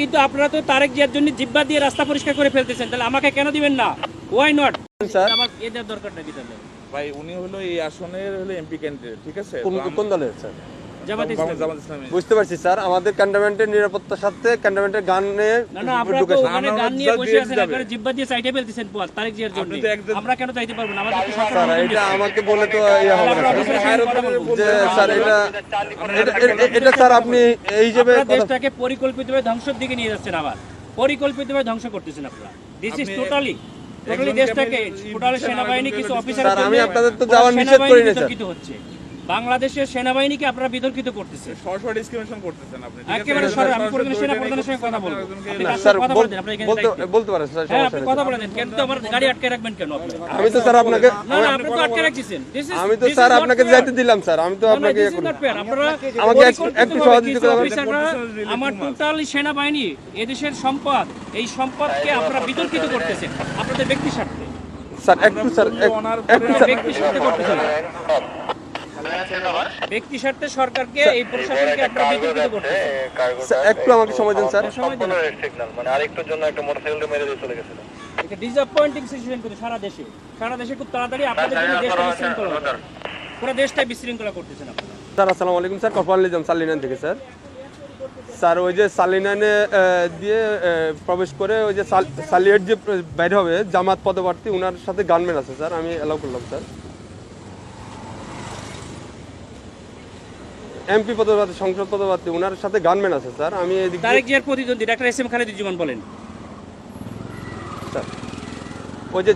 কিন্তু আপনারা তো তারেক জিয়ার জন্য জিব্বা দিয়ে রাস্তা পরিষ্কার করে ফেলতেছেন, তাহলে আমাকে কেন দিবেন না? Why not sir? আমার এদের দরকার নাকি তাহলে? ভাই উনি হলো এই আসনের হলো এমপি ক্যান্ডিডেট, ঠিক আছে? কোন দলের স্যার? জামাত ইসলামী। জামাত ইসলামী। বুঝতে পারছি স্যার, আমাদের ক্যান্টনমেন্টের নিরাপত্তার সাথে ক্যান্টনমেন্টের গানে না না, আপনারা তো ওখানে গান নিয়ে বসে আছেন, আপনারা জিব্বা দিয়ে সাইডে ফেলতেছেন তারেক জিয়ার জন্য। আপনি তো একদম- আমরা কেন চাইতে পারবো না? আমাদের তো সরকার স্যার এটা আমাকে বলে তো ইয়ে হবে না স্যার। যে স্যার এটা স্যার আপনি এই হিসেবে আপনারা দেশটাকে পরিকল্পিতভাবে ধ্বংসের দিকে নিয়ে যাচ্ছেন, আবার পরিকল্পিতভাবে ধ্বংস করতেছেন আপনারা। দিস ইজ টোটালি দেশটাকে টোটালি সেনাবাহিনী কিছু অফিসার স্যার আমি আপনাদের তো যাওয়ার নিষেধ করি না স্যার। হচ্ছে বাংলাদেশের সেনাবাহিনীকে আপনারা বিতর্কিত করতেছেন, সরাসরি ডিসক্রিমিনেশন করতেছেন আপনি, ঠিক আছে? একেবারে সরাসরি। আমি কোন সেনা প্রধানের সঙ্গে কথা বলবো, আপনি না কার স্যার সাথে কথা বলতেন? আপনি এখানে দায়িত্বে। বলতে পারেন স্যার, হ্যাঁ, সমস্যা আপনি নেই। কথা বলেন, কেন তো আমার গাড়ি আটকে রাখবেন কেন আপনি? আমি তো স্যার আপনাকে না না, আপনি তো আটকে রাখছেন। আমি তো স্যার আপনাকে যাইতে দিলাম স্যার, আমি তো আপনাকে ইয়ে করি। আপনারা আমাকে একটু সহযোগিতা করবেন। অফিসাররা আমার টোটালি সেনাবাহিনী এদেশের সম্পদ, এই সম্পদকে আপনারা বিতর্কিত করতেছেন আপনাদের ব্যক্তি স্বার্থে। স্যার একটু স্যার একটু স্যার ব্যক্তি স্বার্থে করতেছেন, ব্যক্তি স্বার্থে সরকারকে, এই প্রশাসনকে আপনারা বিতর্কিত করতেছেন। স্যার, একটু আমাকে সময় দেন স্যার। সময় দেন। সিগন্যাল মানে আরেকটুর জন্য একটা মোটরসাইকেলটা মেরে দিয়ে চলে গেছিল। এটা ডিসঅ্যাপয়েন্টিং সিচুয়েশন করে সারা দেশে খুব তাড়াতাড়ি আপনাদের জন্য দেশটা বিশৃঙ্খলা হবে। পুরো দেশটাই বিশৃঙ্খলা করতেছেন আপনারা। স্যার আসসালামু আলাইকুম স্যার, কর্পোরাল নিজাম সালিনান থেকে স্যার। স্যার ওই যে সালিনানে দিয়ে প্রবেশ করে ওই যে সালিয়েট যে বাইরে হবে জামাত পদপ্রার্থী, ওনার সাথে গানম্যান আছে স্যার, আমি অ্যালাউ করলাম স্যার। এমপি পদপ্রার্থী, সংসদ পদপ্রার্থী, ওনার সাথে গানম্যান আছে স্যার। আমি এদিকে তারেক জিয়ার প্রতিদ্বন্দ্বী ডাক্তার এস এম খালেদুজ্জামান বলেন, স্যার ওই যে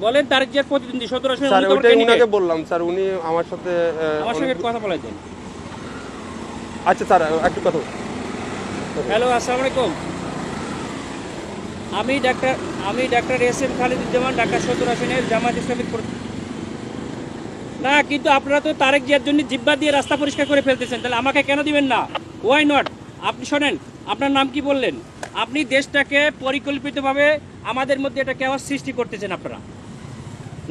বলেন তারেক জিয়ার প্রতিদ্বন্দ্বী 17 আসনে স্যার উনি তো ওইটাই candidate। ওনাকে বললাম স্যার, উনি আমার সাথে আমার সঙ্গে কথা বলে দেন। আচ্ছা স্যার একটু কথা হ্যালো, আসসালামু আলাইকুম। আমি doctor S M Khaleduzzaman, Dhaka 17 আসনের জামাত ইসলামীর না, কিন্তু আপনারা তো তারেক জিয়ার জন্য জিব্বা দিয়ে রাস্তা পরিষ্কার করে ফেলতেছেন, তাহলে আমাকে কেন দিবেন না? Why not? আপনি শোনেন, আপনার নাম কি বললেন? আপনি দেশটাকে পরিকল্পিতভাবে আমাদের মধ্যে এটা কেওয়াস সৃষ্টি করতেছেন আপনারা।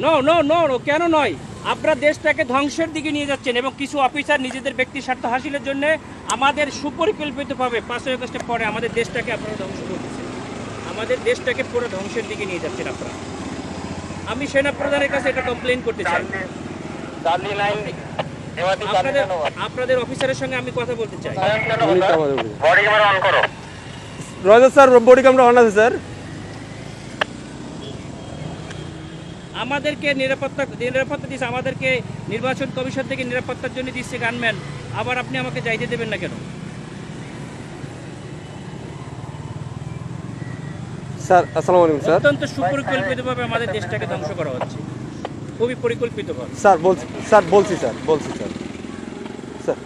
নো নো নো নো, কেন নয়? আপনারা দেশটাকে ধ্বংসের দিকে নিয়ে যাচ্ছেন এবং কিছু অফিসার নিজেদের ব্যক্তি স্বার্থ হাসিলের জন্য আমাদের সুপরিকল্পিতভাবে 5ই আগস্টের পরে আমাদের দেশটাকে আপনারা ধ্বংস করতেছেন, আমাদের দেশটাকে পুরো ধ্বংসের দিকে নিয়ে যাচ্ছেন আপনারা। আমি সেনা প্রধানের কাছে এটা কমপ্লেইন করতে চাই। আপনাদের অফিসারের সঙ্গে আমি কথা বলতে চাই। বডি ক্যামেরা অন করো। রয়েছে স্যার, বডি ক্যামেরা অন আছে স্যার। আমাদেরকে নিরাপত্তা দিচ্ছে, আমাদেরকে নির্বাচন কমিশন থেকে নিরাপত্তার জন্য দিচ্ছে গানম্যান, আবার আপনি আমাকে যাইতে দেবেন না কেন? স্যার আসসালামু আলাইকুম স্যার। অত্যন্ত সুপরিকল্পিতভাবে আমাদের দেশটাকে ধ্বংস করা হচ্ছে, খুবই পরিকল্পিতভাবে। স্যার বলছি স্যার স্যার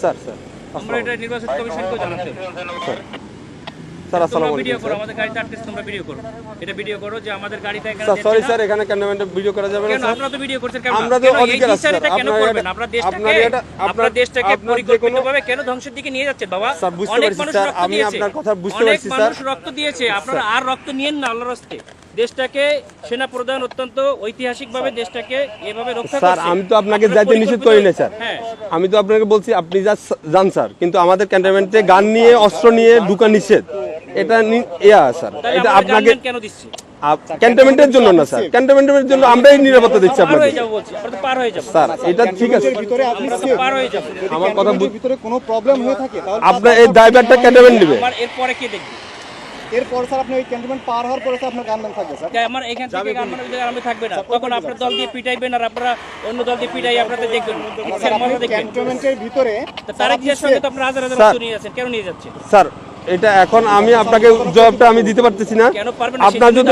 স্যার স্যার আমরা এটা নির্বাচন কমিশনকেও জানাতে হবে। স্যার আসসালামু তোমরা ভিডিও আলাইকুম করো, স্যার। আমাদের গাড়িতে আটকেছে, তোমরা ভিডিও করো, এটা ভিডিও করো যে আমাদের গাড়িটা এখানে স্যার যাচ্ছে সরি না। স্যার, এখানে ক্যান্টনমেন্টে ভিডিও করা যাবে না কেন স্যার। আপনারা তো ভিডিও করছেন কেন? আমরা তো কেন এই অধিকার আছে বিচারটা স্যার। কেন করবেন? আপনারা আপনার দেশটাকে আপনার যে কোনো পরিকল্পিতভাবে কেন ধ্বংসের দিকে নিয়ে যাচ্ছেন বাবা? স্যার বুঝতে অনেক পারছি মানুষ স্যার, রক্ত আমি দিয়েছে, আপনার কথা বুঝতে অনেক পারছি স্যার। মানুষ রক্ত দিয়েছে, আপনারা আর রক্ত নিয়েন না আল্লাহর রাস্তে। দেশটাকে সেনা প্রধান অত্যন্ত ঐতিহাসিকভাবে দেশটাকে এভাবে রক্ষা স্যার করছে। আমি তো আপনাকে আপনারা যাইতে নিষেধ করি না স্যার। হ্যাঁ, আমি তো আপনাকে বলছি আপনি যান স্যার, কিন্তু আমাদের ক্যান্টনমেন্টে গান নিয়ে অস্ত্র নিয়ে ঢুকা নিষেধ, এটা স্যার। তাহলে এটা আমাদের আপনাকে গানম্যান কেন দিচ্ছে? ক্যান্টনমেন্টের জন্য না স্যার, ক্যান্টনমেন্টের জন্য আমরাই নিরাপত্তা দিচ্ছি পার আপনাকে হয়ে যাবো বলছি, আমরা তো পার হয়ে যাবো, স্যার। এটা ঠিক আছে, আমরা তো পার হয়ে যাবো। আমার কথা ভিতরে কোনো প্রবলেম হয়ে থাকে তাহলে আপনার এই দায়ভারটা ক্যান্টনমেন্ট নেবে। আমার এরপরে কে দেখবে? এরপর স্যার আপনি ওই ক্যান্টনমেন্ট পার হওয়ার পরে স্যার আপনার গানম্যান থাকবে স্যার। আমার এখান থেকে আমি থাকবে না, তখন আপনার দল দিয়ে পিটাইবেন আর আপনারা অন্য দল দিয়ে পিটাই আপনাদের দেখবেন, স্যার আপনি মজা দেখবেন। ক্যান্টনমেন্টের ভিতরে তারেক জিয়ার সঙ্গে তো আপনারা হাজার হাজার স্যার। রক্ত নিয়ে যাচ্ছেন, কেন নিয়ে যাচ্ছেন? স্যার এটা এখন আমি আপনাকে জবাবটা আমি দিতে পারতেছি না। কেন পারবেন না? আপনার যদি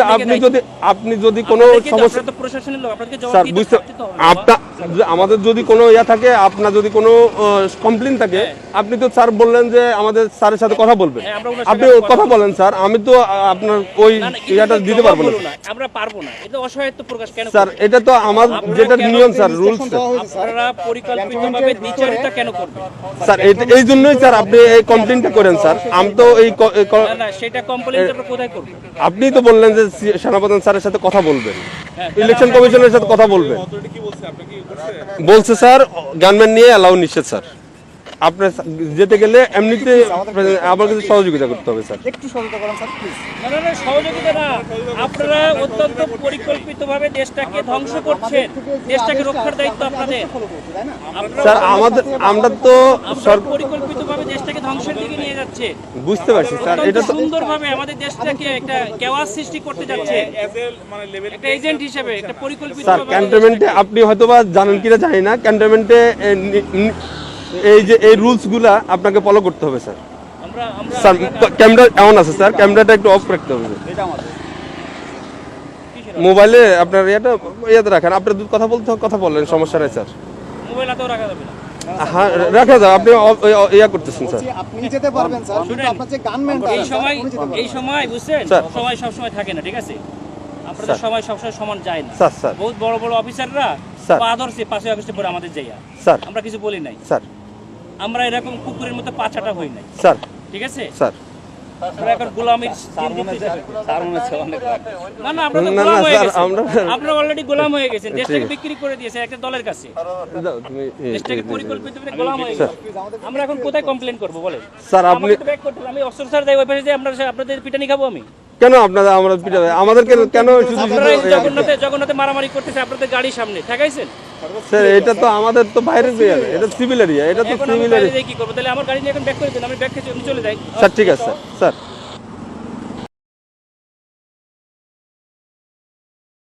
আপনি যদি কোনো সমস্যা আপনারা তো প্রশাসনের লোক, আপনাদেরকে জবাব স্যার দিতে বুঝতে পারতে তো হবে, বাবা। আপনার আমাদের যদি কোনো ইয়া থাকে, আপনার যদি কোনো কমপ্লেইন থাকে, আপনি তো স্যার বললেন যে আমাদের স্যারের সাথে কথা বলবেন, হ্যাঁ, আমরা ওনার আপনি সাথে কথা কথা বলেন স্যার। আমি তো আপনার ওই না, না, ইয়াটা কিন্তু দিতে জবাব পারবো না বলো না, আমরা পারবো না, এটা অসহায়ত্ব প্রকাশ কেন স্যার। করবেন? এটা তো আমার যেটা কেন নিয়ম স্যার, রুলস দেওয়া হয়েছে স্যার। আপনারা পরিকল্পিতভাবে দ্বিচারিতা কেন করবেন? স্যার। এই জন্যই স্যার আপনি এই কমপ্লেইনটা করেন স্যার। আমি তো না না, সেটা কমপ্লেইন আপনারা কোথায় করবেন? আপনি তো বললেন যে সেনাপ্রধান স্যারের সাথে কথা বলবেন, হ্যাঁ, ইলেকশন কমিশনের সাথে কথা বলবেন। বলছে স্যার গানম্যান নিয়ে অ্যালাউ নিষেধ স্যার। আপনার যেতে গেলে এমনিতে আমার কাছে সহযোগিতা করতে হবে স্যার। একটু সহযোগিতা করেন স্যার প্লিজ। না না না, সহযোগিতা না, আপনারা অত্যন্ত পরিকল্পিতভাবে দেশটাকে ধ্বংস করছেন, দেশটাকে রক্ষার দায়িত্ব আপনাদের। ফলো করছি তাই না? আপনারা স্যার আমরা তো আপনারা পরিকল্পিতভাবে দেশটাকে ধ্বংসের দিকে নিয়ে যাচ্ছে, বুঝতে পারছি স্যার, এটা তো সুন্দরভাবে আমাদের দেশটাকে একটা কেওয়াস সৃষ্টি করতে যাচ্ছে মানে লেভেল একটা এজেন্ট হিসেবে, একটা পরিকল্পিত স্যার ক্যান্টনমেন্টে আপনি হয়তোবা জানেন কিনা জানি না, ক্যান্টনমেন্টে এই যে এই রুলসগুলা আপনাকে ফলো করতে হবে স্যার। আমরা আমরা স্যার ক্যামেরা এমন আছে স্যার, ক্যামেরাটা একটু অফ রাখতে হবে স্যার। মোবাইলে আপনার ইয়াতে রাখেন, আপনার কথা বলতে কথা বললেন, সমস্যা নাই স্যার। মোবাইল হাতেও রাখা যাবে না। হ্যাঁ রাখা যাবে, আপনি ইয়া করতেছেন স্যার। যে আপনি যেতে পারবেন স্যার, কিন্তু শুনেন, আপনার যে গানম্যানটা এই সময় বুঝছেন, স্যার। সময় সব সময় থাকে না, ঠিক আছে? আপনাদের সময় সবসময় সমান যায় না। স্যার স্যার বহুত বড় বড় অফিসাররা স্যার। আদর্শে 5 আগস্টে পরে আমাদের যাইয়া স্যার আমরা কিছু বলি নাই, স্যার আমরা এরকম কুকুরের মতো পাছাটা হই নাই, স্যার ঠিক আছে? স্যার আমরা এখন গোলামির না না, আমরা তো না, গোলাম না, হয়ে স্যার, গেছি, আমরা- আপনারা অলরেডি গোলাম হয়ে গেছেন, ঠিক দেশটাকে আছে। বিক্রি করে দিয়েছেন একটা দলের কাছে, দাও, তুমি দেশটাকে পরিকল্পিতভাবে গোলাম হয়ে স্যার। গেছে। আমরা এখন কোথায় কমপ্লেন করবো বলেন? স্যার, আপনি- আমাকে তো back করতে হবে, আমি অস্ত্র স্যার যাই ওই পাশে যাই, আপনাদের পিটানি খাবো আমি? কেন আপনারা আমরা পিটাবে আমাদেরকে কেন শুধু আপনারা এই শুধু জগন্নাথে মারামারি করতেছে আপনাদের গাড়ির সামনে ঠেকাইছেন। স্যার এটা তো আমাদের তো বাইরের এরিয়া, এটা সিভিল এরিয়া, এটা তো এখন আমি সিভিল বাইরে এরিয়া। যেয়ে কি করবো? তাহলে আমার গাড়ি নিয়ে এখন ব্যাক করে দিন, আমি ব্যাক খেয়ে চলে যাই। স্যার ঠিক আছে স্যার স্যার